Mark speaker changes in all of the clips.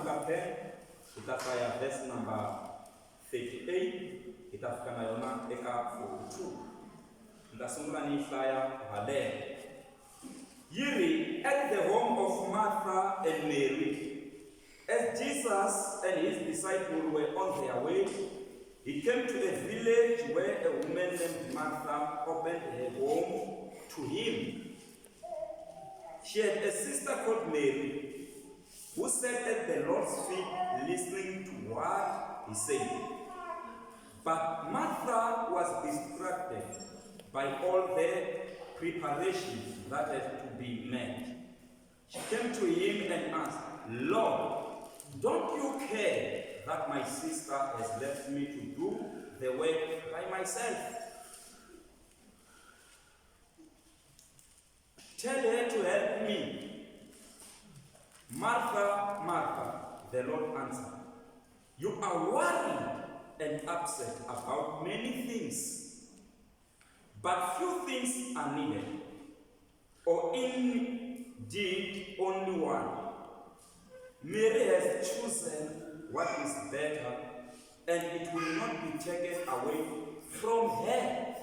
Speaker 1: Mark 10, itafika verse number 38, itafika na yona eka 42. Ndasungula ni hlaya halele. Yiri at the home of Martha and Mary. As Jesus and his disciples were on their way, he came to a village where a woman named Martha opened her home to him. She had a sister called Mary, who sat at the Lord's feet listening to what he said. But Martha was distracted by all the preparations that had to be made. She came to him and asked, Lord, don't you care that my sister has left me to do the work by myself? Tell her to help me. Martha, Martha, the Lord answered, you are worried and upset about many things, but few things are needed, or indeed only one. Mary has chosen what is better, and it will not be taken away from her.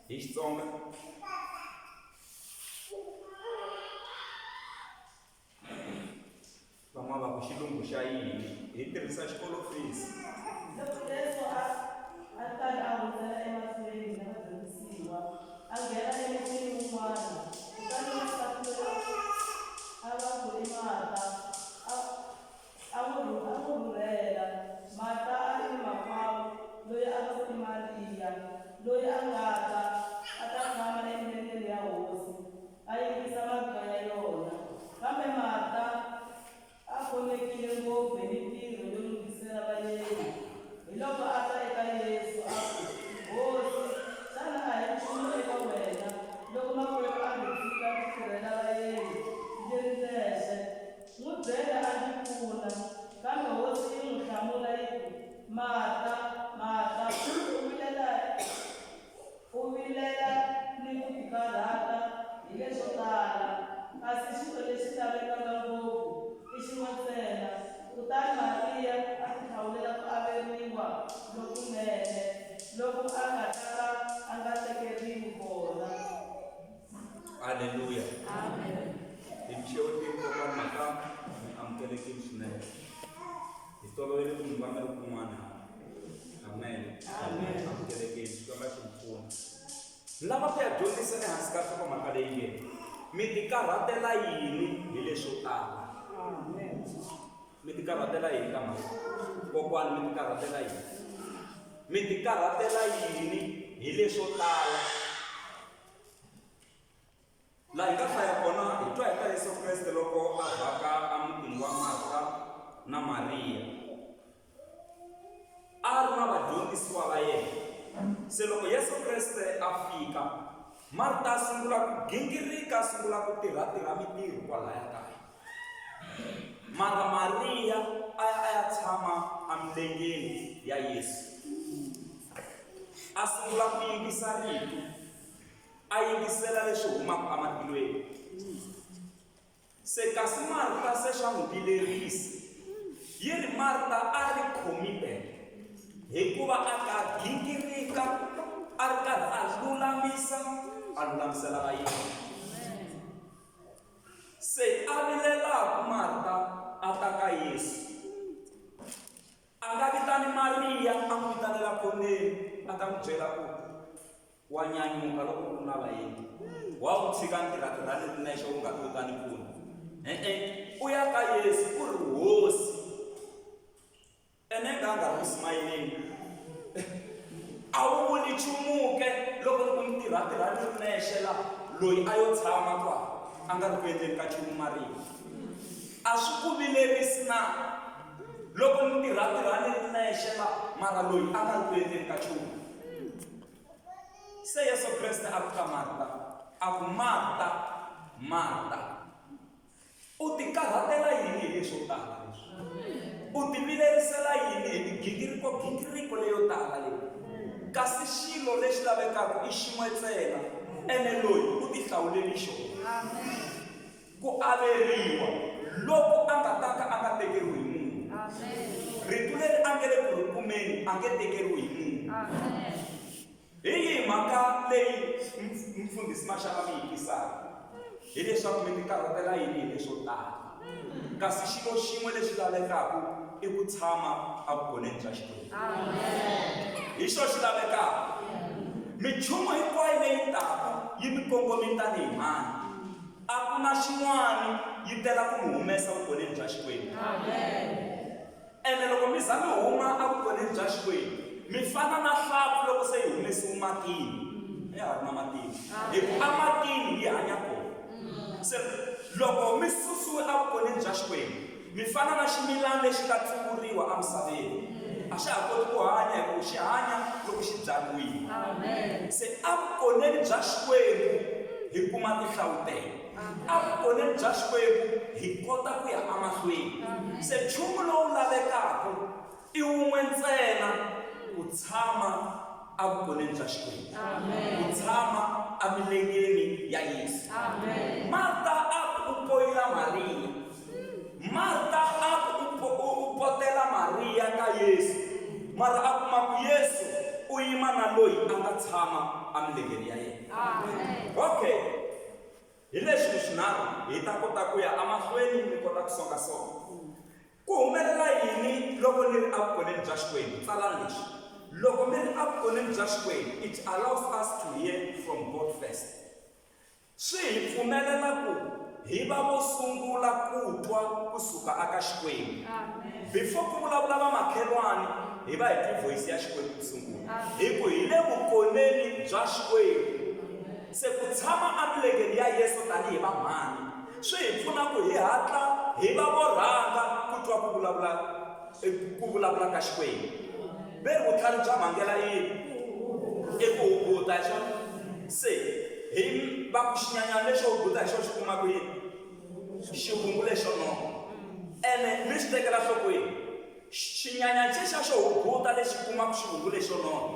Speaker 1: Each song. Vamos lá, kushilungu xa yini hi tirhisa xikolo fees.
Speaker 2: Loko leswo a tali a hundzela emahlweni na vadyondzisiwa a nghena emutini wun'wana kutani wansati loyi a va ku i Marta a n'wi rhurhela. Marta a ri makwavo loyi a va ku i Mariya loyi a nga ta a ta tshama emilengeni ya hosi a yingisa matwa ya yona. Kambe Marta a khomekile ngopfu hi mintirho yo lunghisela vayeni. Hi loko a ta eka Yesu a ku, Hosi, xana a hi nchumu eka wena loko makwerhu a ndzi tshika ku tirhela vayeni ndzi ri ndzexe? N'wi byele a ndzi pfuna. Kambe hosi yi n'wi hlamula yi ku, Marta, Marta, u vilela ni ku tikarhata hi leswo tala, kasi xilo lexi lavekaka ngopfu i xin'we ntsena. Kutani Mariya a ti hlawulela ku averiwa lokunene loku a nga ta a nga tekeriwi kona.
Speaker 1: Hallelujah.
Speaker 2: Amen.
Speaker 1: Imshoti kwa maka amkeleke swinene. Istolovele ku mbanga kun'wana. Amen.
Speaker 2: Amen.
Speaker 1: Amkeleke swikamba ximfumo. Lava ku ya dyondzisa ehansi ka swa mhaka leyi mi tikarhatela yini hi leswo tala?
Speaker 2: Amen.
Speaker 1: Mi tikarhatela yini ka mhaka? Kokwani mi tikarhatela yini? Mi tikarhatela yini hi leswo tala? Laha hi nga hlaya kona hi twa hi ta Yesu Kreste loko a vhaka emutini wa Marta na Mariya. A ri na vadyondzisiwa va yena. Se loko Yesu Kreste a fika, Marta a sungula ku gingirika, a sungula ku tirha mintirho kwalaya kaya. Mara Mariya a ya tshama emilengeni ya Yesu. A sungula ku yingisa rito, a yingisela leswi humaka ematilweni. Se kasi Marta se xa n'wi vilerisa. Yi ri Marta a ri committed hikuva a ka gingirika a ri karhi a lulamisela vayeni. Se a vilelaku Marta a ta ka Yesu, a nga vitani Mariya a n'wi vitanela khoneni a ta n'wi byela ku wa nyanyuka loko ku na vayeni, wa ku tshika ntirhatirhani ri nexe u nga kotani pfuna. U ya ka Yesu ku ri hosi ene nga ri smiling. A wu vuli nchumuke loko ku ntirhatirhani ri nexe la loyi a yo tshama kwa a nga ri ku endleni ka nchumu Mariya. A swi ku vilerisi na loko ntirhatirhani ri nexe la mara loyi a nga ri ku endleni ka nchumu. Se Yesu Kreste a ku ka Marta a ku, Marta, Marta, u tikarhatela yini hi leswo tala leswi? U tivilerisela yini hi migingiriko leyo tala leyi? Kasi xilo lexi lavekaka i xin'we ntsena, ene loyi u ti hlawuleli xona. Ku averiwa loko a nga ta ka a nga tekeriwi hi munhu. evutomeni a nge tekeriwi hi munhu. Hi yihi mhaka leyi mfundhisi Mashaka mi yi tisaka? Hileswaku mi ti karhatela yini hi leswo tala, kasi xilo xin'we lexi lavekaka i ku tshama evugoneni bya Xikwembu. Hi xo xi lavekaka. Minchumu hinkwayo leyi taka yi mi kongomini tanihi mani, a ku na xin'wana yi tela ku mi humesa vugoneni bya Xikwembu. Ene loko mi za mi huma evugoneni bya Xikwembu, mi fana na hlampfi loko se yi humesiwe matini. Ya ha ri na matini, hikuva ematini yi hanya kona. Se loko mi susiwe evugoneni bya Xikwembu, mi fana na ximilana lexi nga tsuvuriwa emisaveni. A xa ha koti ku hanya hikuva xi hanya loko xi byariwile. Se evugoneni bya Xikwembu hi kuma tihlawutelo, evugoneni bya Xikwembu hi kota ku ya emahlweni. Se nchumu lowu lavekaka i wun'we ntsena, ku tshama evugoneni bya Xikwembu, ku tshama emilengeni ya Yesu. Marta a ku poyila Mariya, Marta a ku potela Mariya ka Yesu, mara a kuma ku Yesu u yima na loyi a nga tshama emilengeni ya yena. Okay, hi leswi swinharhu hi ta kota ku ya emahlweni, mi kota ku songasonga. Ku humelela yini loko ni ri evugoneni bya Xikwembu? Tsalani leswi. Loko mi ri evugoneni bya Xikwembu, it allows us to hear from God first. Swi hi pfumelela ku hi va vo sungula ku twa kusuka eka Xikwembu. Before ku vulavula va makhelwani, hi va hi twi voice ya Xikwembu ku sungula. Hikuva hi le vugoneni bya Xikwembu. Se ku tshama emilengeni ya Yesu tanihi vamhani swi hi pfuna ku hi hatla hi va vo rhanga ku twa ku vulavula ka Xikwembu. Ve ri vutlhari bya mhangela yini? I ku hubuta hi swona. Se hi va ku xinyanyana lexo hubuta hi xo xi kumaka yini? Xivungu lexo nonoha. Ene mi swi tekela nhlokweni, xinyanyana xexa xo hubuta lexi kumaka xivungu lexo nonoha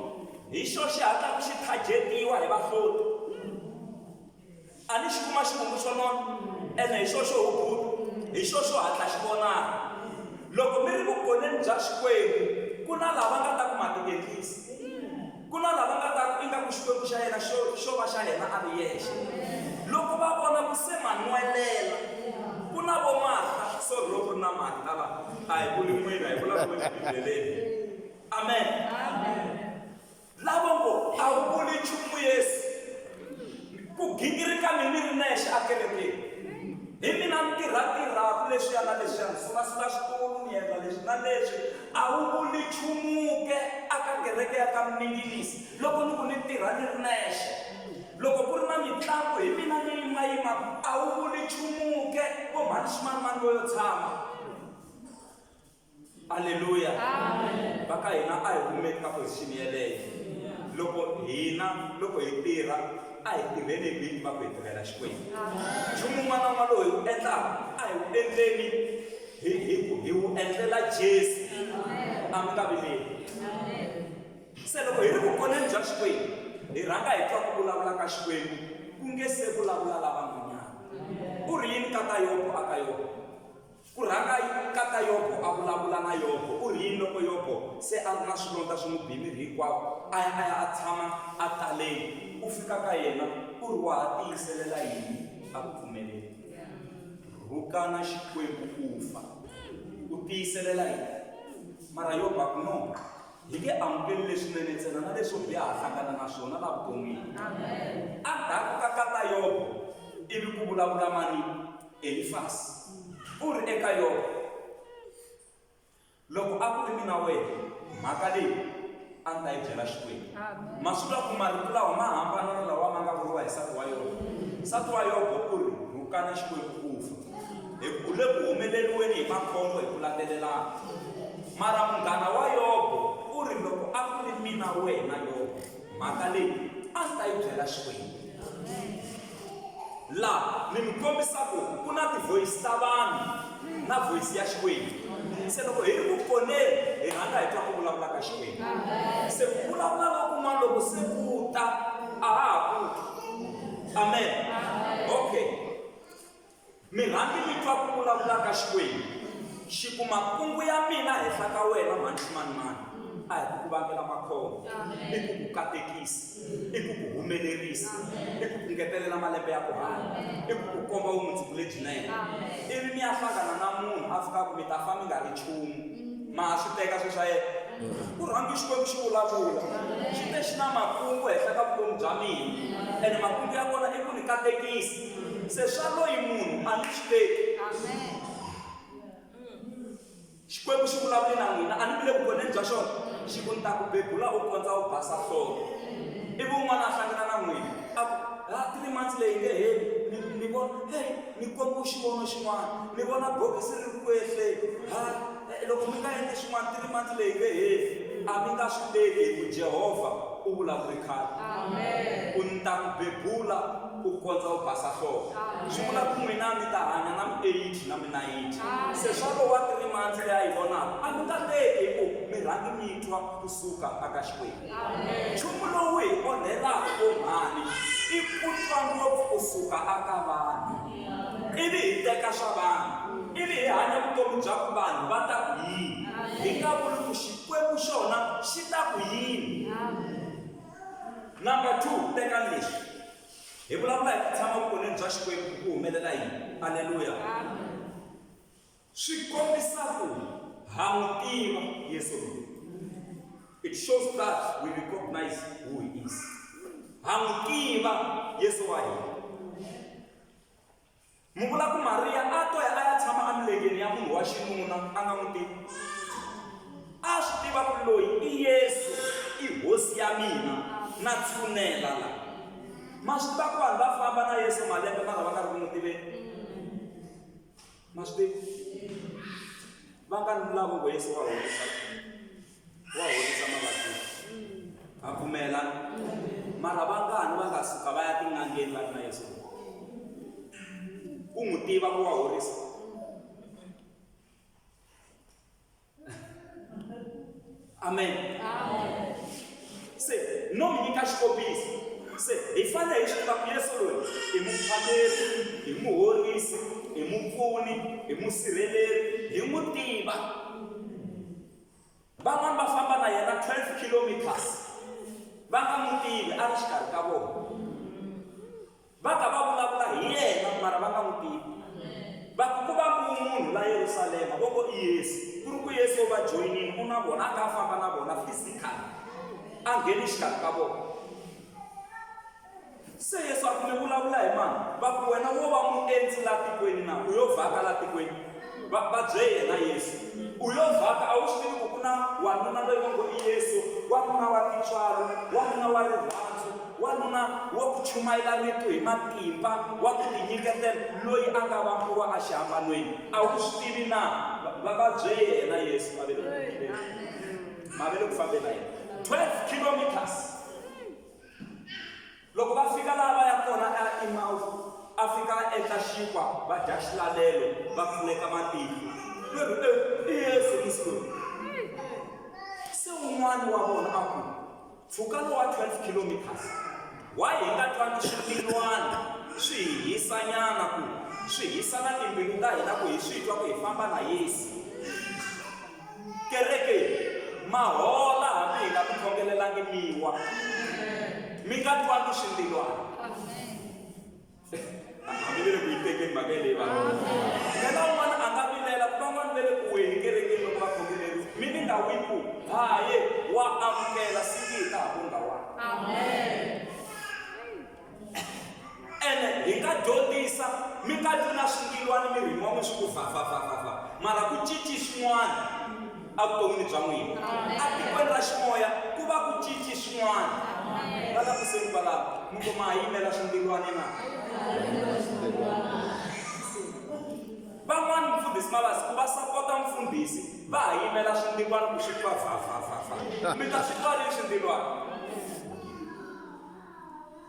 Speaker 1: hi xo xi hatlaka xi thajetiwa hi vahloti. A ni xi kuma xivungu xo nonoha, ene hi xo xo hubuta, hi xo xo hatla xi vonaka. Loko mi ri vugoneni bya Xikwembu, ku na lava nga ta ku matikekisa, ku na lava nga ta ku ingaku Xikwembu xa yena xo va xa yena a ri yexe. Loko va vona ku se manwelela, ku na vo Marta, so loko na Marta lava a hi vuli n'wina, hi vulavula Bibeleni. Amen. Lava ngo a wu vuli nchumu Yesu, ku gingirika mi ri nexe ekerekeni. Hi mina ni tirhatirhaka leswiya na leswiya, ni sulasula xitulu ni endla leswi na leswi, a wu vuli nchumuke eka kereke ya ka miningirisi loko ni ku ni tirha ni ri nexe. Loko ku ri na mitlangu hi mina ni yimayima, a wu vuli nchumuke vo mhani ximanimani loyo tshama. Aleluya. Va ka hina a hi kumeki ka position yeleyo. Loko hi tirha, a hi tirheni hi va ku hi tirhela Xikwembu. Nchumu wun'wana na wun'wana lowu hi wu endlaka, a hi wu endleni hi wu endlela Jesu. A mi nga vileli. Se loko hi ri vugoneni bya Xikwembu, hi rhanga hi twa ku vulavula ka Xikwembu ku nge se vulavula lavan'wanyana. U ri yini ka Yobo aka Yobo? Ku rhanga ka Yobo a vulavula na Yobo. U ri yini loko Yobo se a ri na swilondza swi n'wi bimiri hinkwavo, a ya a tshama etaleni. U fika ka yena u ri wa ha tiyiselela yini a ku pfumeleli? Rhukana Xikwembu ku fa, u tiyiselela yini? Mara Yobo a ku no, hi nge amukeli leswinene ntsena na leswo biha ha hlangana na swona laha vuton'wini. Endzhaku ka Yobo ivi ku vulavula mani? Elifasi. U ri eka Yobo, loko a ku ri mina wena, mhaka leyi a ni ta yi byela Xikwembu. Ma swi twa ku marito lawa ma hambana na lawa ma nga vuriwa hi nsati wa Yobo. Nsati wa Yobo u ri rhukana Xikwembu ku fa, u le ku humeleliweni hi makhombo hi ku landzelelana. Mara munghana wa Yobo u ri loko a ku ri mina wena Yobo, mhaka leyi a ni ta yi byela Xikwembu. Laha ni mi kombisa ku na ti-voice ta vanhu na voice ya Xikwembu. Se loko hi ri vugoneni hi rhanga hi twa ku vulavula ka Xikwembu. Se ku vulavula lokun'wana loko se ku ta a ha ha ku. Amen. Okay, mi rhangi mi twa ku vulavula ka Xikwembu, xi kuma kungu ya mina henhla ka wena mhani ximanimani. a hi ku vangela makhombo, i ku ku katekisa, i ku ku humelerisa, i ku ku ngetelela malembe ya ku hanya, i ku ku komba vumundzuku lebyinene. Ivi mi ya hlangana na munhu a fika ku mi ta fa mi nga ri nchumu, ma swi teka swilo swa yena ku rhangi Xikwembu xi vulavula xi te xi na makungu henhla ka vutomi bya mina, ene makungu ya kona i ku ni katekisa. Se swa loyi munhu a ni swi teki. Xikwembu xi vulavule na n'wina, a ni vile vukoneni bya xona, xi ku ni ta ku bebula u kondza u basa nhloko. Ivi un'wana a hlangana na n'wina a ku 3 months leyi nge heli, ni vona ni komba xivono xin'wana, ni vona bokisi ri ku ehleni, loko mi nga endli xin'wana 3 months leyi nge heli, a mi nga swi teki hi ku Jehovah u vulavule khale. Ku ni ta ku bebula u kondza u basa nhloko. Swi vula ku n'wina mi ta hanya na mi 80 na mi 90. Se swa lowa 3 months leyi a yi vonaka a mi nga teki hi ku mi rhangi mi twa kusuka aka Xikwembu. Nchumu lowu hi onhelaka vonhani i ku twa ngopfu kusuka aka vanhu, ivi hi teka swa vanhu, ivi hi hanya vutomi bya ku vanhu va ta ku yini, hi nga vuli ku Xikwembu xona xi ta ku yini. Number 2, teka leswi hi vulavula hi ku tshama vukoneni bya Xikwembu ku humelela yini. Haleluya. Swi kombisa ku ha n'wi tiva Yesu loyi. It shows that we recognize who he is. Ha n'wi tiva Yesu wa hina. Mi vula ku Maria a to ya a ya tshama emilengeni ya munhu wa xinuna a nga n'wi tivi. A swi tiva ku loyi i Yesu, i hosi ya mina na tshunela la. Ma swi tiva ku vanhu va famba na Yesu malembe mara va nga ri ku n'wi tiveni. Ma swi tivi? Va nga ri lavo ngo Yesu wa horisa mavabyi. A pfumela mara vangani va nga suka va ya tin'angeni va ri na Yesu ku n'wi tiva ku wa horisa. Amen. Se no mi nyika xikombiso, se hi fanele hi swi tiva ku Yesu loyi i muphameri, i muhorisi, i mupfuni, i musirheleri, hi n'wi tiva. Van'wani va famba na yena 12 kilometers va nga n'wi tivi a ri xikarhi ka vona, va ka va vulavula hi yena mara va nga n'wi tivi. Va ku va munhu la Yerusalema vo i Yesu, ku ri ku Yesu va joyinini u na vona, a nga famba na vona physical, a ngheni xikarhi ka vona. Se Yesu a ku mi vulavula hi mani, va ku wena wo va muendzi la tikweni na u yo vhaka la tikweni, va bye yena Yesu u yo vhaka. A wu swi tivi ku ku na wanuna loyi va ngo i Yesu, wanuna wa tintswalo, wanuna wa rirhandzu, wanuna wa ku chumayela rito hi matimba, wa ku tinyiketela, loyi a nga vambiwa a xihambanweni. A wu swi tivi na va bye yena Yesu ma vele ku fambela yena 12 kilometers. Loko va fika laha va ya kona eMaus, a fika a endla xinkwa, va dya xilalelo, va pfuleka matihlo, i Yesu Kristo. Se un'wana wa vona a ku mpfhuka lowu wa 12 kilometers wa hi nga twangi swipinwana swi hi hisanyana, ku swi hisa na timbilu ta hina ku hi swi twa ku hi famba na Yesu. Kereke mahola hambi hi nga mi khongelelangi miwa, mi nga twangi swimbilwana. Hambi vele ku yi tekeni mhaka leyi vanhu. Ena un'wana a nga vilela, van'wana vele ku wehi kerekeni loko va khongeleriwa. Mi ni nga wi ku haye wa amukela sikita habonga wa. Amen. Ene hi nga dyondzisa mi nga twi na swingilwana mirini wa n'wi swi ku fa, mara ku cinci swin'wana evuton'wini bya n'wina. A tikweni ra ximoya ku va ku cinci swin'wana. Va la ku seni kwalaho mi ngo ma yimela swingilwana na. Van'wani mfundhisi mavasi ku va sapota mfundhisi va ha yimela swindilwana ku swi twa fa. Mi ta swi twa leyi swindilwana.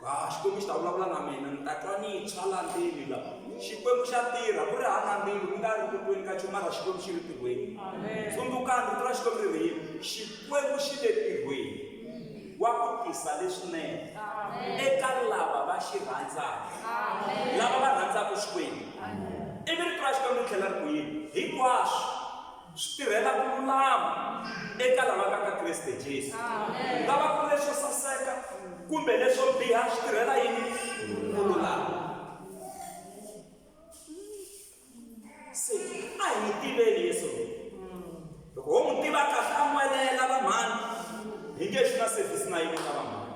Speaker 1: Xikwembu xi ta vulavula na mina, ni ta twa ni tshwa la ndzeni la. Xikwembu xa tirha, ku ri hana ndzeni ku nga ri ku tweni ka nchumu, mara Xikwembu xi ri tirhweni. Tsundzukani rito ra Xikwembu ri yini? Xikwembu xi le tirhweni wa ku tisa leswinene eka lava va xi rhandzaka, lava va rhandzaka Xikwembu. Ivi rito ra Xikwembu ri tlhela ri ku yini? Hinkwaswo swi tirhela ku lulama eka lava nga ka Kreste Jesu. Nga va ku ri leswo saseka kumbe leswo biha swi tirhela yini? Ku lulama. Se a hi tiveni Yesu loyi. Loko ho n'wi tiva kahle a n'welela van'wana hi nge swi na service na yini ka van'wana.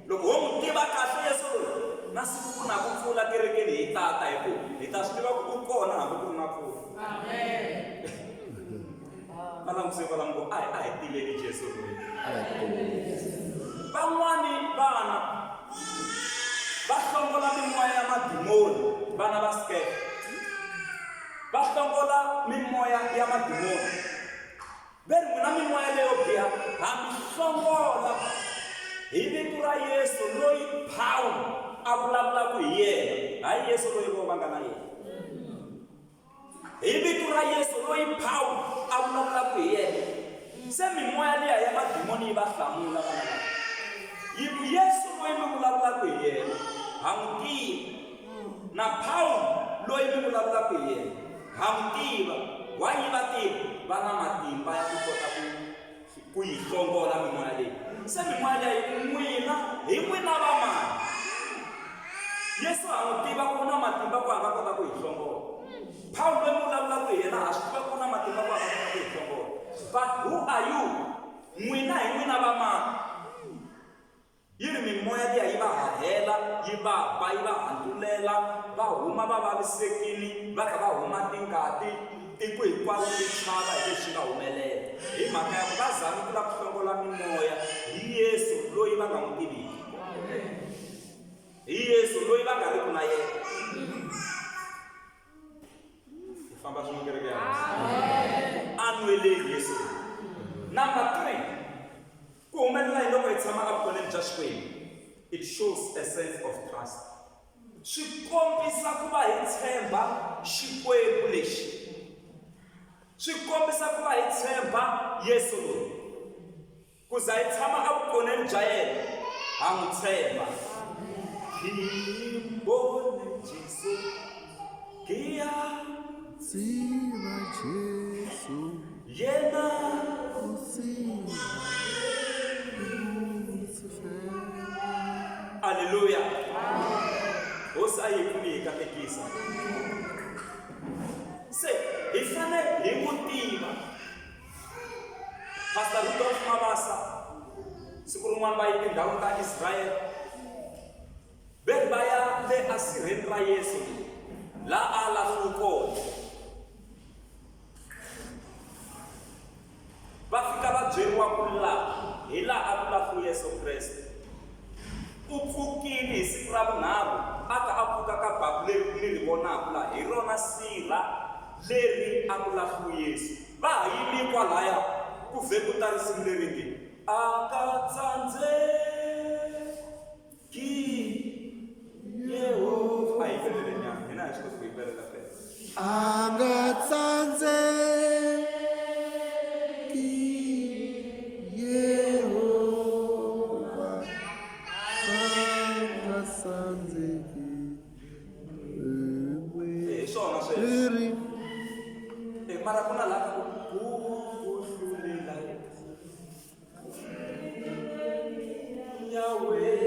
Speaker 1: Loko ho n'wi tiva kahle Yesu loyi na siku ku na ku pfula kerekeni hi tata hi ku hi ta swi tiva ku u kona hambi ku ri na pfula. Va langutise va languta a hi tiveni Jesu loyi. Van'wani vana va hlongola mimoya ya madimoni, vana va skepe va hlongola mimoya ya madimoni. Veri n'wina mimoya leyo biha hambi hlongola hi vito ra Yesu loyi Pawulo a vulavulaka hi yena, hayi Yesu loyi vo va nga na yena. Hi vito ra Yesu loyi Pawulo a vulavulaka hi yena. Se mimoya liya ya madimoni yi va hlamula vana lava. Yesu loyi mi vulavulaka hi yena ha n'wi tivi, na Pawulo loyi mi vulavulaka hi yena ha n'wi tiva. Wa yi va tiva va na matimba ya ku kota ku yi hlongola mimoya leyi. Se mimoya leyi hi n'wina va mani. Yesu ha n'wi tiva ku na matimba ku a nga kota ku yi hlongola. Pawulo loyi mi vulavulaka hi yena ha swi tiva ku na matimba ku a nga kota ku yi hlongola. But who are you? N'wina hi n'wina va mani. Yi ri mimoya liya yi va hahela, yi va ba, yi va handulela, va huma va vavisekile, va kha va huma tingati, tiko hinkwaro ri chava hi leswi nga humelela. Hi mhaka ya ku va zami ku lava ku hlongola mimoya hi Yesu loyi va nga n'wi tiviki. Hi Yesu loyi va nga ri ku na yena. Hi famba swin'we kereke ya Yesu. A nweleni Yesu. Number 3. Ku humelela hi loko hi tshama evuton'wini bya Xikwembu. It shows a sense of trust. Swi kombisa ku va hi tshemba Xikwembu lexi. Swi kombisa ku va hi tshemba Yesu loyi. Ku za hi tshama evuton'wini bya yena ha n'wi tshemba. Himbone Jesu kia
Speaker 3: Siva Jesu
Speaker 1: yena Haleluya. Hosi a yi pfuni hi katekisa. Se hi fanele hi n'wi tiva. Pastor Rudolf Mabasa siku rin'wana va yi tindhawu ta Israel. Va ya le asirheni ra Yesu laha a lahliwe kona. Va fika va byeriwa ku laha hi laha a ku lahliwe Yesu Kreste. U pfukile hi siku ra vunharhu a ka a pfuka ka baku leri mi ri vonaka laha hi rona sila leri a ku lahliwe Yesu. Va ha yimi kwalaya ku vhe ku ta risimu leri nge a nga tsandzeki Yehova. A hi yimbelela nyana hina hi swi koti ku yimbelela kahle.
Speaker 3: a nga tsandzeki Yehova a nga tsandzeki
Speaker 1: Hi swona sweswo.
Speaker 3: leri
Speaker 1: Mara ku na laha ku hlulela Yahweh.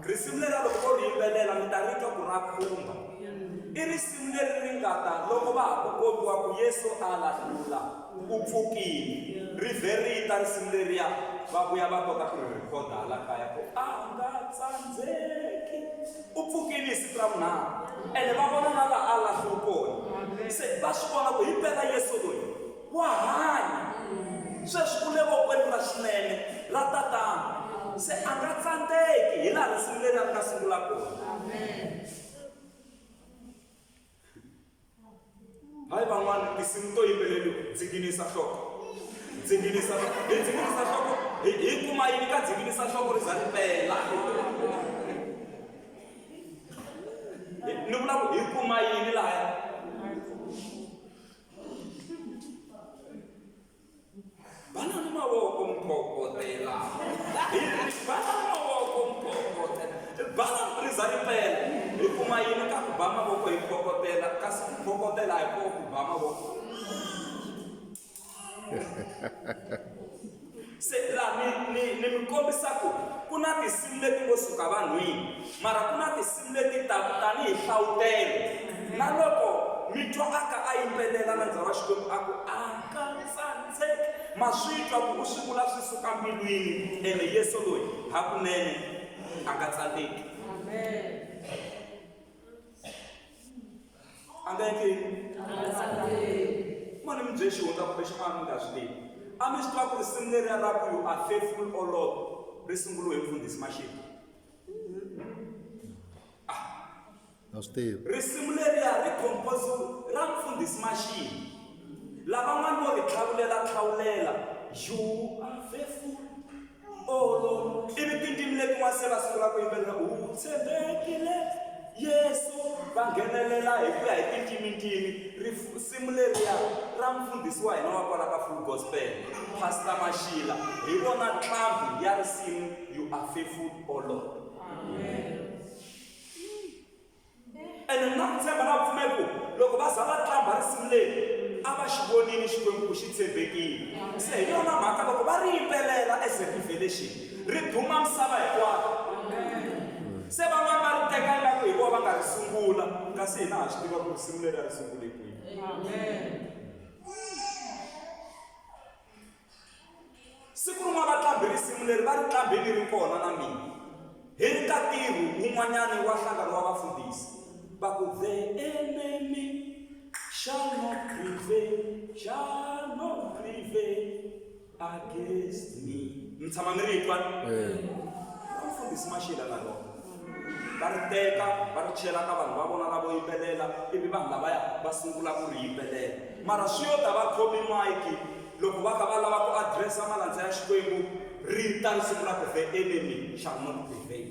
Speaker 1: Risimu leri loko vo ri yimbelela mi ta ri twa ku ra khumba. I risimu leri ri nga ta loko va ha ku kombiwa ku Yesu a lahlula u pfukile. Ri vherita risimu leriya va vuya va kota ku ri rhekhoda hala kaya ku a nga tsandzeki. U pfukile hi siku ra vunharhu ene va vona na laha a lahliwe kona. Se va swi vona ku hi mpela Yesu loyi wa hanya. Sweswi u le vokweni ra swinene ra tatana. Se a nga tsandzeki hi laha risimu leri a ri nga sungula kona. Hayi van'wana tinsimu to yimbeleli dzinginisa nhloko. Dzinginisa nhloko. Hi dzinginisa nhloko hi kuma yini ka dzinginisa nhloko ri za ri pela. Ni vula ku hi kuma yini lahaya. Bana ni mavoko mphokotela. Bana ni mavoko mphokotela. Bana ri za ri pela. Hi ku tlhela hi koho ku ba mavoko. Se laha ni mi kombisa ku na tinsimu leti ngo suka vanhwini, mara ku na tinsimu leti taku tanihi nhlawutelo. Na loko mi twa aka a yimbelela na ndza wa Xikwembu a ku aka tsandzeki, ma swi twa ku u swi vula swi suka mbilwini, ene Yesu loyi hakunene a nga tsandzeki. A nga endleni mani mi byeli xihundla kumbe xin'wana mi nga swi tivi. A mi swi twa ku risimu leriya ra ku you are faithful o Lord ri sunguriwe hi Mfundhisi Mashele.
Speaker 3: A swi tivi.
Speaker 1: Risimu leriya ri compose ra Mfundhisi Mashele. Lavan'wana vo ri tlhawulela you are faithful o Lord. Ivi tindzimi letin'wana se va sungula ku yimbelela u tshembekile Yesu, va nghenelela hi ku ya hi tindzimi. Risimu leriya ra mfundhisi wa hina wa kwala ka Full Gospel, Pastor Mashila, hi vona nqambi ya risimu you are faithful o Lord. Ene na ku tshemba na pfumeko loko va za va tlamba risimu leri a va xi vonini Xikwembu xi tshembekile. Se hi yona mhaka loko va ri yimbelela as a revelation ri duma misava hinkwayo. Se van'wana va ri teka ingaku hi vona va nga ri sungula, kasi hina ha swi tiva ku risimu leri a ri sungule kwihi. Siku rin'wana va tlambi risimu leri va ri tlambeni ri kona na mina. Hi ri ka ntirho wun'wanyana wa nhlangano wa vafundhisi. Va ku the enemy shall not prevail against me. Mi tshama mi ri twa? Mfundhisi Mashele na loko va ri teka va ri chela ka vanhu va vona lavo yimbelela, ivi vanhu lavaya va sungula ku ri yimbelela. Mara swi yo ta va khomi mike loko va kha va lava ku addressa malandza ya Xikwembu, ri ta ri sungula ku the enemy shall not prevail.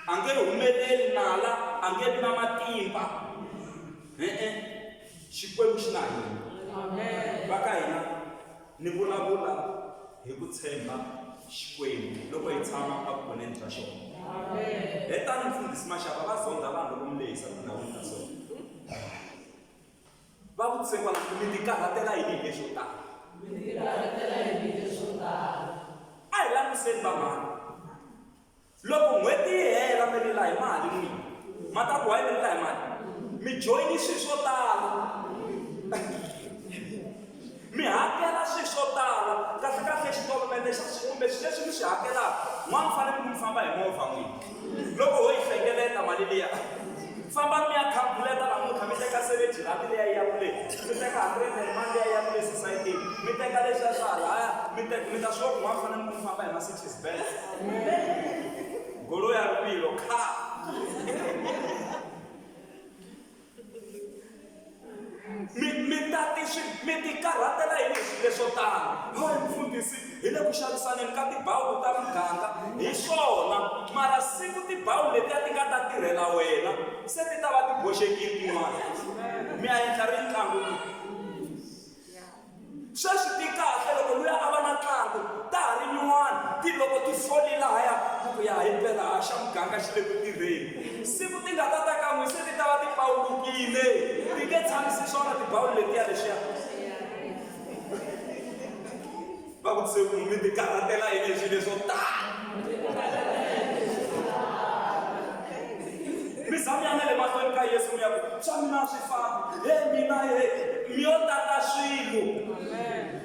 Speaker 1: A nge humeleli nala, a nge vi na matimba. Xikwembu xi na hina. Va ka hina ni vulavula hi ku tshemba Xikwembu loko hi tshama a vukoneni bya xona. Hi tani Mfundhisi Mashele va zonda vanhu loko mi lehisa tindhawini ta so. Va vutise kwala ku mi ti karhatela yini hi leswo tala. A hi langutiseni van'wana. Loko n'hweti yi hela mi rila hi mali n'wina, ma ta ku hayi mi rila hi mali, mi joyini swilo swo tala. Mi hakela swilo swo tala, kahle xitolovende kumbe swilo leswi mi swi hakelaka, n'wana fanele mi famba hi movha n'wina. Loko ho yi hlengeleta mali liya, famba mi ya calculate namuntlha mi teka 70 rand liya ya kule, mi teka 100 mali ya kule society, mi teka leswiya swa halaya, mi ta swi n'wana fanele mi famba hi Mercedes Benz. Goloi ya rivilo kha. Mi ti karhatela hi leswi leswo tala. Hayi mfundhisi, hi le ku xavisaneni ka tibawulo ta muganga hi swona, mara siku tibawulo letiya ti nga ta tirhela wena se ti ta va ti boxekile tin'wana. Mi ya endla ri ntlangu. Sweswi ti kahle loko luya a va na ntlangu, ta ha ri nyuwana ti loko ti foli lahaya ku ya hi mpela xa muganga xi le ku tirheni. Siku ti nga ta ta kan'we se ti ta va ti pawulukile, ti nge tshamisi swona tibawulo letiya leswiya. Va vutise ku mi ti karhatela hi leswi leswo tala. Mi za mi ya na le mahlweni ka Yesu mi ya ku swa mina swi famba, mina mi yo tata swilo.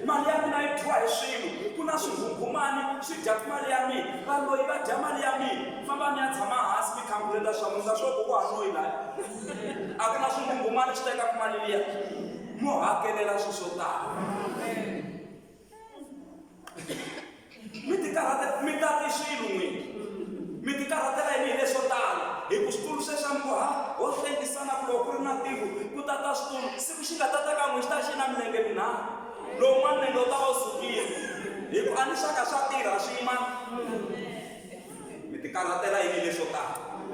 Speaker 1: Mali ya mina yi thyiwa hi swilo, ku na swinghunghumani swi dya mali ya mina, valoyi va dya mali ya mina. Famba mi ya tshama hansi mi khambulela swa n'wina swo ku ha noyi laha. A ku na swinghunghumani swi tekaka mali liya, mo hakelela swilo swo tala. Mi tati swilo n'wina, mi ti karhatela hi leswo tala. Hi ku switulu sweswi mi ku ho hlengisana ku loko ku ri na tiko ku tata switulu, siku xi nga tata kan'we xi ta xi na milenge minharhu. Lowun'wana milenge u ta va u sukile. Hi ku a ni xaka swa tirha swi yimana. Mi ti karhatela hi leswo tala.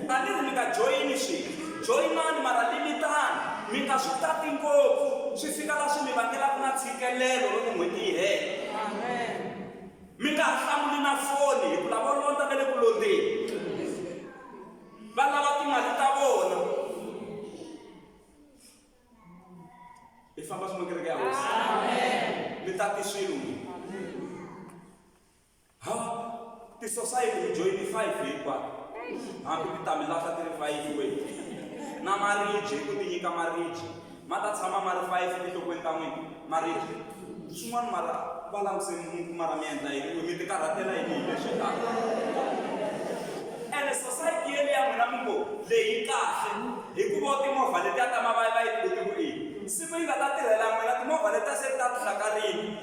Speaker 1: A ni ri mi nga joyini swilo, joyinani mara limitani. Mi nga swi tati ngopfu, swi fika laha swi mi vangelaka na ntshikelelo loko n'hweti yi hela. Mi nga ha hlamuli na foni hi ku lava londa va le ku londeni. Va lava timali ta vona. Ti-society mi join 5 hinkwato. Hambi ti ta mi lahla ti ri 5 we. Na marriage ku ti nyika marriage. Ma ta tshama ma ri 5 tinhlokweni ta n'wina. Marriage. Swin'wana mara va languse mara mi endla yini mi ti karhatela yini hi leswi taka. Ene society yele ya n'wina mi ngo leyi kahle hikuva timovha letiya ta mavaya va yi koti ku yini. Siku yi nga ta tirhela n'wina timovha letiya se ta hlakarini.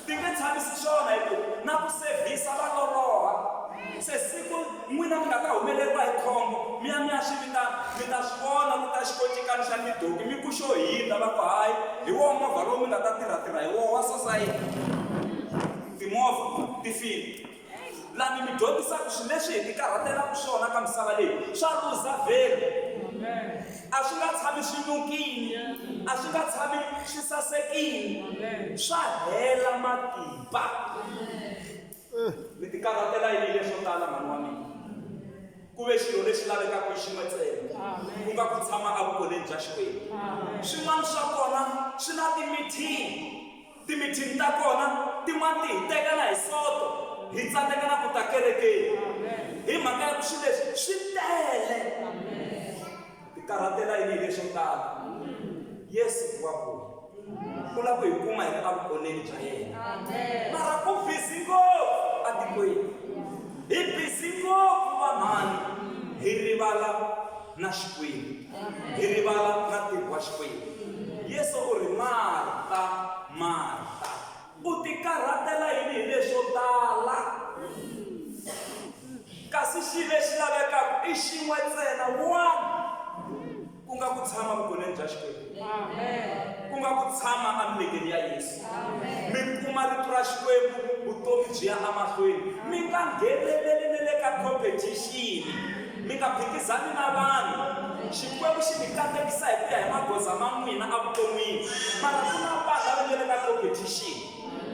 Speaker 1: Ti nge tshamisi swona hi ku na ku sevhisa va loloha. Se siku n'wina mi nga ta humeleriwa hi khombo mi ya swi vitana mi ta swi vona mi ta xikoncikani xa tiduku mi ku xo hindza va ku hayi hi woho movha lowu mi nga ta tirhatirha hi woho wa society. Timovha ti file laha mi dyondzisaka swilo leswi hi ti karhatelaka swona ka misava leyi swa luza vhele. A swi nga tshami swi nukini, a swi nga tshami swi sasekini, swa hela matimba. Mi ti karhatela yini leswo tala mhani wa mina? Ku ve xilo lexi lavekaka hi xin'we ntsena ku nga ku tshama evukoleni bya Xikwembu. Swin'wana swa kona swi na timithingi ta kona tin'wana ti hi teka na hi soto hi tsandzeka na ku ta kerekeni hi mhaka ya ku swilo leswi swi tele. Ti karhatela yini leswo tala? Yesu wa kona ku lava ku hi kuma hi ri evukoleni bya yena. Mara ku busy ngopfu atikweni, hi busy ngopfu vanhani hi rivala na Xikwembu, hi rivala na ntirho wa Xikwembu. Yesu u ri Marta, Marta, u ti karhatela yini hi leswo tala? Kasi xilo lexi lavekaka i xin'we ntsena, one, ku nga ku tshama vukoleni bya Xikwembu, ku nga ku tshama emilengeni ya Yesu. Mi kuma rito ra Xikwembu vutomi byi ya emahlweni. Mi nga ngheneleli na le ka competition, mi nga phikizani na vanhu. Xikwembu xi mi katekisa hi ku ya hi magoza ma n'wina evuton'wini, mara ku na vanhu lava nga le ka competition,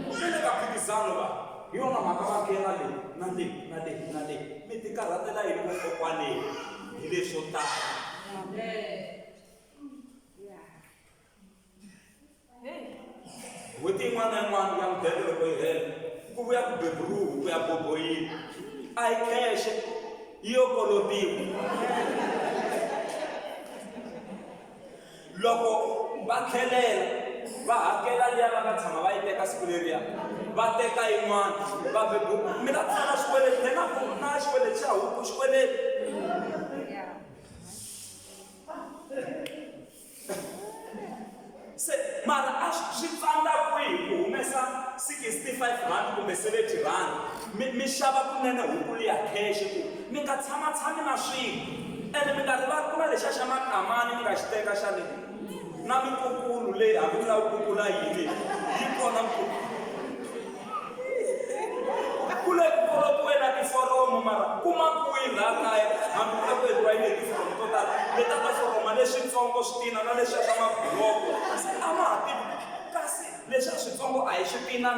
Speaker 1: mi le ka phikizano va hi yona mhaka va kela leyi na leyi na leyi na leyi. Mi ti karhatela yini vakokwaneni hi leswo tala? N'hweti yin'wana na yin'wana ya mudende loko yi hela ku vuya ku beburuhu ku ya boboyini a yi khexhe yi yo kolotiwa. Loko va tlhelela va hakela liya va nga tshama va yi teka siku leriya va teka yin'wana va beburuhu. Mi la tsala xikweleti na xikweleti xa huku xikweleti. Se mara a swi tsandza kwihi ku humesa 65 rand kumbe 70 rand mi xava kunene huku liya khexhe ku mi nga tshami na swilo. Ene mi nga rivali ku na lexiya xa makamani mi nga xi teka xa le na mikukulu leyi hambi mi lava ku kukula yini yi kona mikukulu. Ku le ku kolotiweni na tiforomo mara kuma kwihi laha kaya hambi ku le ku endliwa yini hi tiforomo to tala leta ta foroma leswitsongo switina na leswiya swa mabuloko. Se a ma ha tivi kasi leswiya switsongo a hi switina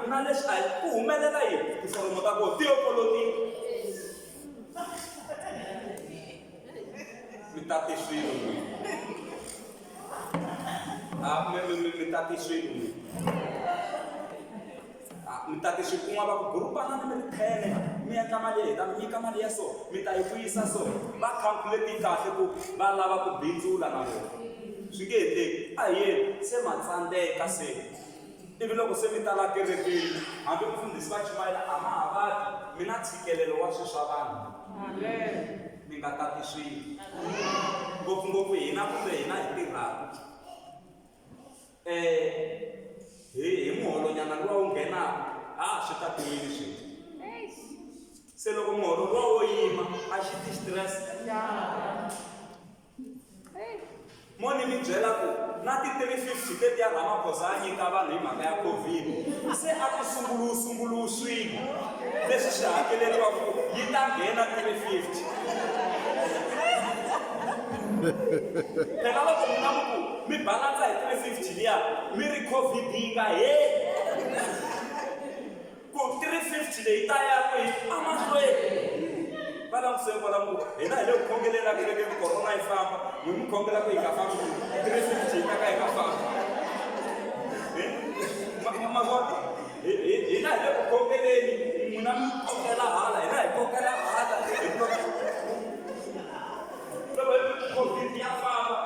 Speaker 1: na leswi a hi ku humelela yini tiforomo ta kona ti yo kolotiwa. Mi tati swilo mi tati swilo mi tati swilo kun'wana va ku gurupana ni mi ri 10 mi endla mali hi ta mi nyika mali ya so mi ta yi vuyisa so. Va calculate kahle ku va lava ku bindzula na vona. Swi nge endleki a hi yeni se ma tsandzeka se ivi loko se mi tala kerekeni hambi mufundhisi va chumayela a ma ha vati mi na ntshikelelo wa swilo swa vanhu. Mi nga tati swilo ngopfungopfu hina kumbe hina hi tirhaka hi muholonyana luwa wu nghenaka swi ta tiyini swilo. Se loko muholo luwa wo yima a xi ti stress. Mo ni mi byela ku na ti-350 letiya Ramaphosa a nyika vanhu hi mhaka ya COVID se a ku sunguluwu swilo leswi swi hakeleriwa ku yi ta nghena 350. Phela loko mi na ku mi balansa hi 350 liya mi ri COVID yi nga heli ku 350 leyi ta ya kwihi emahlweni. Va languseni va langu hina hi le ku khongelela kereke corona yi famba mi mi khongela ku yi nga fambi 350 yi ta ka yi nga fambi. Ma vona hina hi le ku khongeleni n'wina mi kokela hala hina hi kokela hala loko COVID ya famba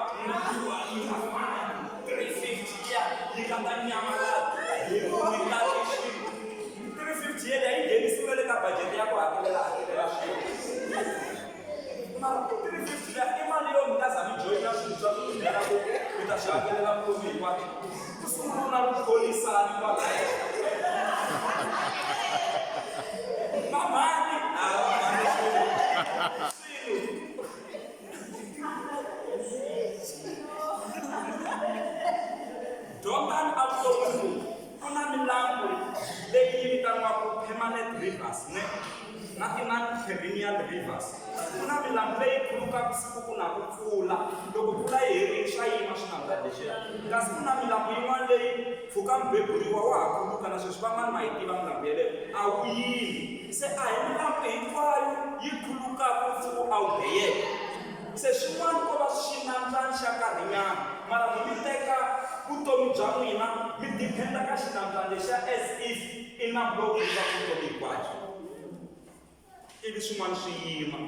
Speaker 1: yi nga fani 350 yi nga ta nyamalala hi kumita 350 yele yi nghenisiwe le ka budget ya ku hakelela swilo mara 350 i mali yo mi ta za mi joyina swilo swa ku byela ku mi ta swi hakelela vutomi hinkwabyo ku sungula ku kholisana kwalaya mamani dyondzani a vutomi ku na milambu leyi vitaniwaka permanent rivers na perennial rivers ku na milambu leyi khulukaka siku na ku pfula loko pfula yi herile swa yima swinanga lexiya kasi ku na milambu yin'wana leyi pfuka mbeburiwa wa ha khuluka na sweswi van'wana ma yi tiva milambu yeleyo a wu yimi se a hi milambu hinkwayo yi khulukaka siku a wu beyeke se swin'wana ko va xinambyana xa nkarhinyana mara mi teka vutomi bya n'wina mi diphenda ka xinambyana lexiya as if i na bloku va vutomi hinkwabyo ivi swin'wana swi yima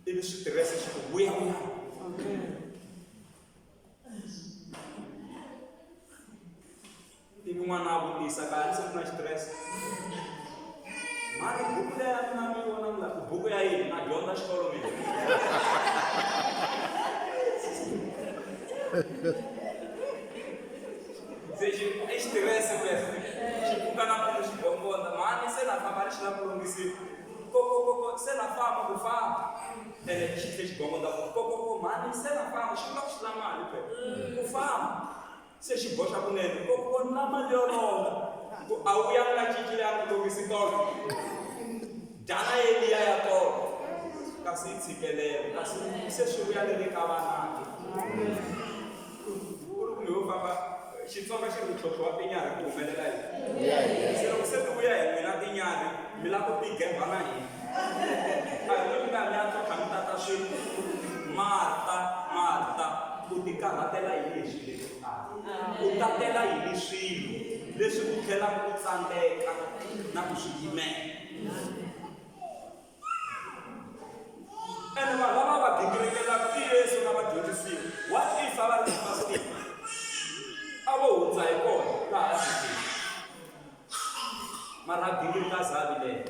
Speaker 1: ivi switirese swi ku vuyavuya ivi n'wana a vutisa kahle se ku na xitirese mani buku leya mina mi vona ngaku buku ya yini na dyondza xikolo mina se i xitirese kwese xi pfuka na munhu xi gongonda mani se na famba lexi na ku lunghisiwa kokokoko se na famba ku famba ene xi tlhe xi gongonda kokoko mani se na famba xi vula ku xi la mali pe ku famba se xi boxa kunene kokoko ni na mali yo longa ku a wu ya nga cincile ya ku lunghisi tolo dyana yeliya ya tolo kasi yi tshikelelo kasi se swi vuya le le ka vanake ku ri ku leyo famba Xitsonga xi ri ntlhontlho wa tinyarhi ku humelela yini se loko se ti vuya hi n'wina tinyarhi mi lava ku tigemba na hina a hi mi nga mi ya tlhontlha mi tata swilo Marta u ti karhatela hi leswi leswi u tatela hi swilo leswi ku tlhelaka ku tsandzeka na ku swi yimela ene vanhu lava va gingirikelaka i Yesu na vadyondzisiwa what if a va ri fasting a vo hundza hi kona laha ya mara a gingirika zavi leyo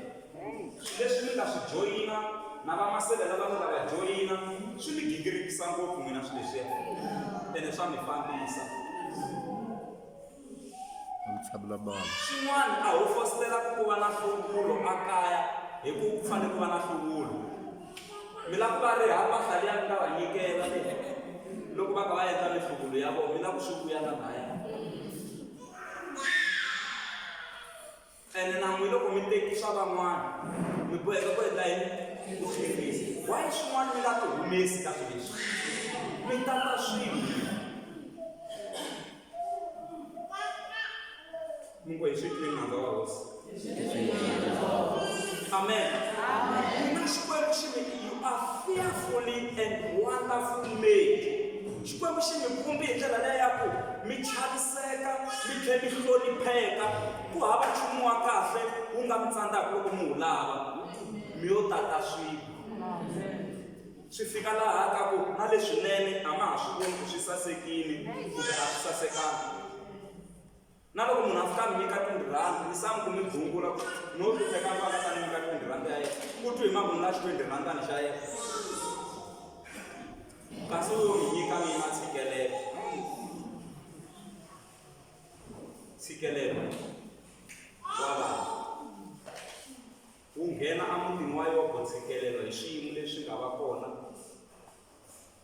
Speaker 1: leswi mi nga swi joyina na vamasevela lava nga va joyina swi mi gingirikisa ngopfu n'wina swi leswiya ene swa mi fambisa xin'wana a ho fositelaka ku va na nhluvulo akaya hi ku fanele ku va na nhluvulo mi lava ku va ri hava hlali ya nga va nyikela loko va ka va endla mihluvulo ya vona mi lava ku swi vuya na laya ene na n'wi loko mi tekisa van'wana mi boheka ku endla yini ku tlherisa why swin'wana mi nga ti humesi ka swilo leswi mi tata swilo mungu hi switwini nandza wa hosi amen mina xikwembu xi mi you are fearfully and wonderful made xikwembu xi mi kumbi hi ndlela leya ku mi chaviseka mi tlhela mi hlonipheka ku hava nchumu wa kahle wu nga mi tsandzaka loko mi wu lava mi yo tata swilo swi fika laha ka ku na leswinene a ma ha swi voni ku swi sasekile kumbe a swi sasekanga na loko munhu a fika mi nyika R20 mi samu ku mi gungula no teka mali a ta ni nyika R20 ya yena ku twi hi mamunhu na R20 ni xa yena kasi u mi nyika mi na ntshikelelo wa vanhu wu nghena emutini wa Yobo ntshikelelo hi swiyimo leswi nga va kona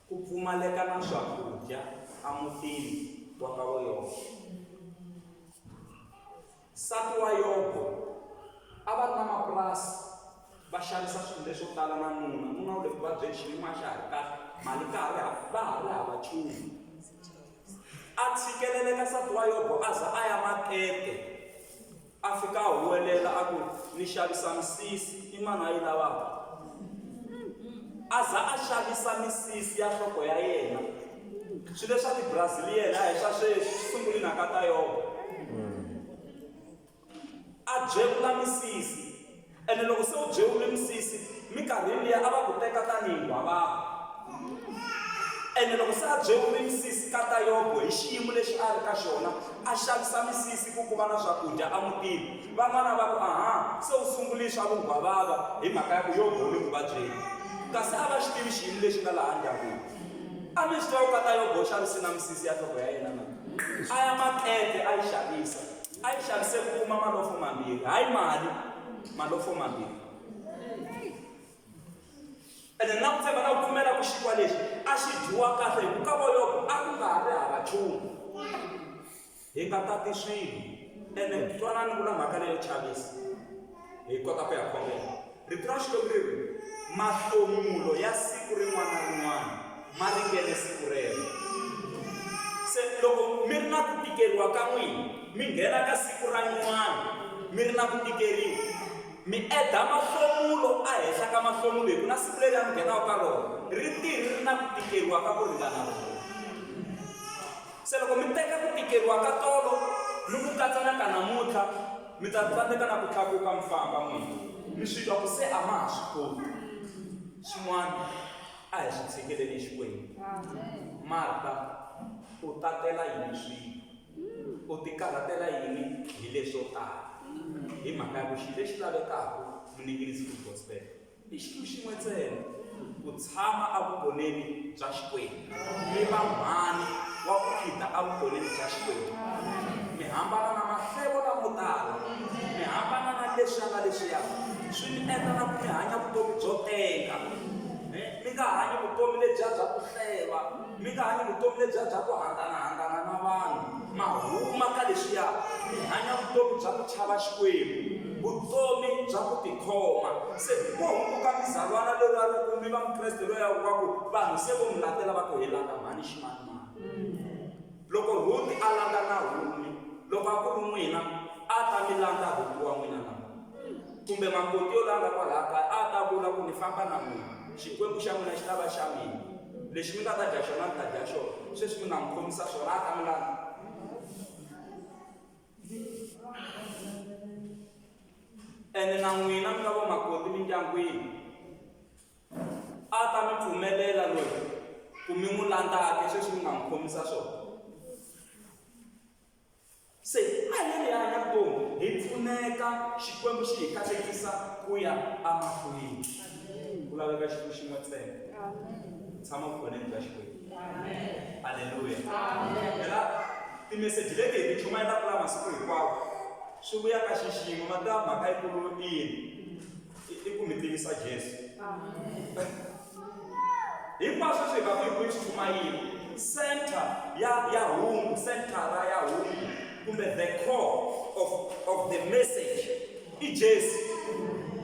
Speaker 1: ku pfumaleka na swakudya emutini wa ka Yobo nsati wa Yobo a va ri na mapurasi va xavisa swilo leswo tala na nuna wu le ku vabyeni xiyimo xa ha ri kahle mali va ha ri hava nchumu a tshikeleleka nsati wa Yobo a za a ya makete a fika a huwelela a ku ni xavisa misisi i mani a yi lavaka a za a xavisa misisi ya nhloko ya yena swilo leswa ti-Brazilian a hi swa sweswi sunguli naka ta Yobo a byevula misisi ene loko se u byewule misisi minkarhini liya a va ku teka tanihi gwavava ene loko se a byewule misisi ka ta Yobo hi xiyimo lexi a ri ka xona a xavisa misisi ku kuma na swakudya a mutini van'wana va ku aha se u sungule swa vugwavava hi mhaka ya ku Yobo u le ku vabyeni kasi a va xi tivi xiyimo lexi nga laha ndyangwini a mi swi tiva ku ka ta Yobo u xavise na misisi ya nhloko ya yena na a ya makete a yi xavisa a yi xavise ku kuma malofo mambirhi hayi mali malofo mambirhi ene na ku tshemba na ku pfumela ku xikiwa lexi a xi dyiwa kahle hi ku ka vo Yobo a ku nga ri hava nchumu hi nga tati swilo ene twanani ku na mhaka leyo chavisa hi kota ku ya khongela rito ra Xikwembu ri mahlomulo ya siku rin'wana na rin'wana ma ringene siku rero se loko mi ri na ku tikeriwa ka n'wina mi nghena ka siku ra nyuwana mi ri na ku tikeriwa mi eda mahlomulo a henhla ka mahlomulo hi ku na siku leri ya mi nghenaka ka rona ri ri na ku tikeriwa ka ku ringana rona se loko mi teka ku tikeriwa ka tolo ni ku katsana ka namuntlha mi ta tsandzeka na ku tlakuka mi famba n'wina mi swi twa ku se a ma ha swi koti xin'wana a hi swi tshikeleli Xikwembu Marta u tatela yini swilo u ti karhatela yini hi leswo tala hi mhaka ya ku xilo lexi lavekaka muningirise ku gospel i xilo xin'we ntsena ku tshama evuvoneni bya Xikwembu mi va mhani wa ku khita evuvoneni bya Xikwembu mi hambana na mahlevo lamo tala mi hambana na leswiya na leswiya swi mi endla na ku mi hanya vutomi byo tenga mi nga hanyi vutomi lebyiya bya ku hleva mi nga hanyi vutomi lebyiya bya ku handanahangana na vanhu ma huma ka leswiya mi hanya vutomi bya ku chava Xikwembu vutomi bya ku tikhoma se ko hunguka mizalwana leri a ri ku mi va mukreste loyi a wa ku vanhu se vo mi latela va ku hi langa mhani ximanimani loko Ruti a langa Nahumi loko a ku ri n'wina a ta mi langa Ruti wa n'wina na kumbe makoti yo langa kwalaha kaya a ta vula ku ni famba na n'wina Xikwembu xa n'wina xi lava xa mina lexi mi nga ta dya xona mi ta dya xona sweswi mi nga n'wi khomisa swona a ta mi langa ene na n'wina mi nga va makoti mindyangwini a ta mi pfumelela loyi ku mi n'wi landzake sweswi mi nga n'wi khomisa swona se a hi le hanya vutomi hi pfuneka Xikwembu xi hi katekisa ku ya amahlweni ku laveka xilo xin'we ntsena tshama vukhoneni bya Xikwembu halleluya phela timeseji leti hi ti chumayelaka la masiku hinkwawo swi vuya ka xiximo ma ta mhaka yikulu i ku mi tivisa Jesu hinkwaswo swi nga ku hi swi chumayile center ya hungu centara ya hungu kumbe the core of the message i Jesu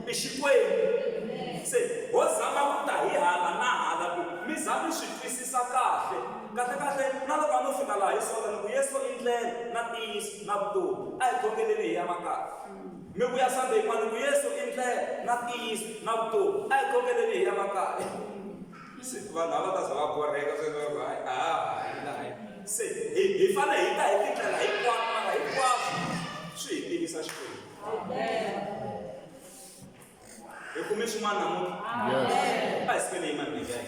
Speaker 1: i Xikwembu se ho zama ku ta hi hala na hala ku mi za mi swi twisisa kahle kahle na loko a no fika laha hi sola ni ku Yesu i ndlela na ntiyiso na vutomi a hi khongeleni hi ya makaya mi vuya Sunday yin'wana ku Yesu i ndlela na ntiyiso na vutomi a hi khongeleni hi ya makaya se vanhu a va ta za va borheka se hi fanele hi ta hi tindlela hinkwato mara hinkwaswo swi hi tivisa Xikwembu hi kume swin'wana namuntlha a hi sikele hi manhega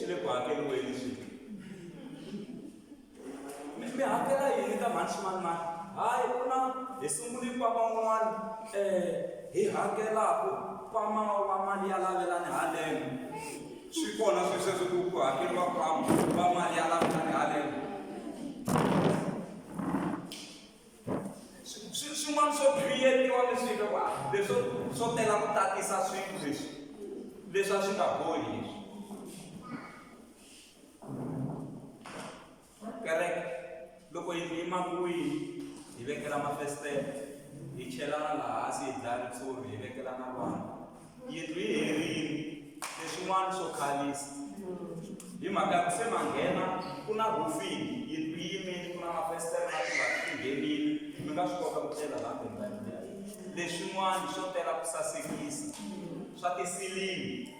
Speaker 1: xi le ku hakeriweni swilo mi hakela yini ka mhani ximanimani hayi ku na hi sunguli kwama un'wana hi hakelaku kwama wa mali ya lavelani haleno swi kona sweswo ku hakeriwa kwama wa mali ya lavelani haleno swin'wana swo khiriyetiwa leswilo leswo swo tela ku tatisa swilo leswi a swi nga bohi leswi kereke loko hi yimakuwini hi vekela mafestere hi chelana laha hansi hi dlaya ritshuri hi vekela na vanhu yindlu yi herile leswin'wana swo khalisa hi mhaka ya ku se manghena ku na rufini yindlu yi yimile ku na mafestere na ti nghenile mi nga swi kota ku tlela laha tindlwini leswin'wana swo tela ku sasekisa swa tisilini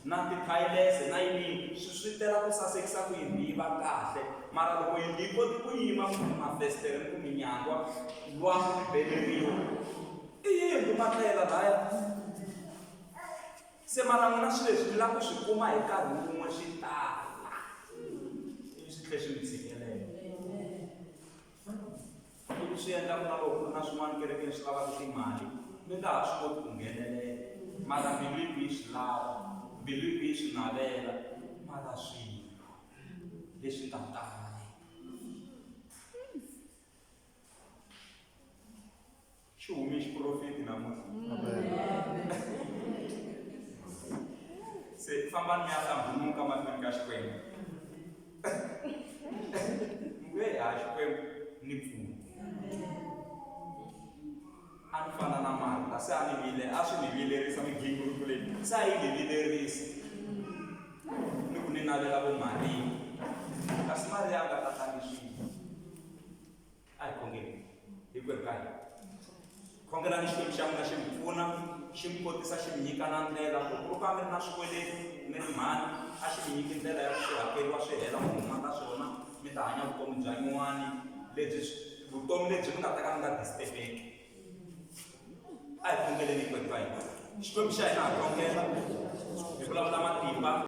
Speaker 1: na tiphayilese na yini swi tela ku sasekisa ku yini yi va kahle mara loko yi yi koti ku yima mafestere ku minyangwa lwangu ri beleriwa i yini matlela laya se mara n'wina swi leswi mi lava ku swi kuma hi nkarhi wun'we swi tala ivi swi tlhe swi mi tshikelele ivi swi endla ku na loko ku ri na swin'wana kerekeni swi lavaka timali mi nga ha swi koti ku nghenelela mara mbilu yi ku yi swi lava mbilu yi ku yi swi navela mara swilo leswi nga tala xi humi xiprofeti namuntlha se fambani mi ya hlambuluka mahlweni ka Xikwembu mvuye ha Xikwembu ni pfuna a ni fana na Marta se a swi ni vilerisa migingiriko leyi se a yi ni vilerisi ni ku ni navela vo Mariya kasi Mariya a nga tatangi swilo a hi khongeni hinkwerhu ka hina khongelani Xikwembu xa n'wina xi mi pfuna xi mi kotisa xi mi nyika na ndlela loko ka mi ri na swikweleti mi ri mhani a xi mi nyiki ndlela ya ku swi hakeriwa swi hela mi huma ka swona mi ta hanya vutomi bya nyuwani vutomi lebyi mi nga ta ka mi nga disturb-eki a hi khongeleni hinkwerhu ka hina Xikwembu xa hina ha khongela hi vulavula matimba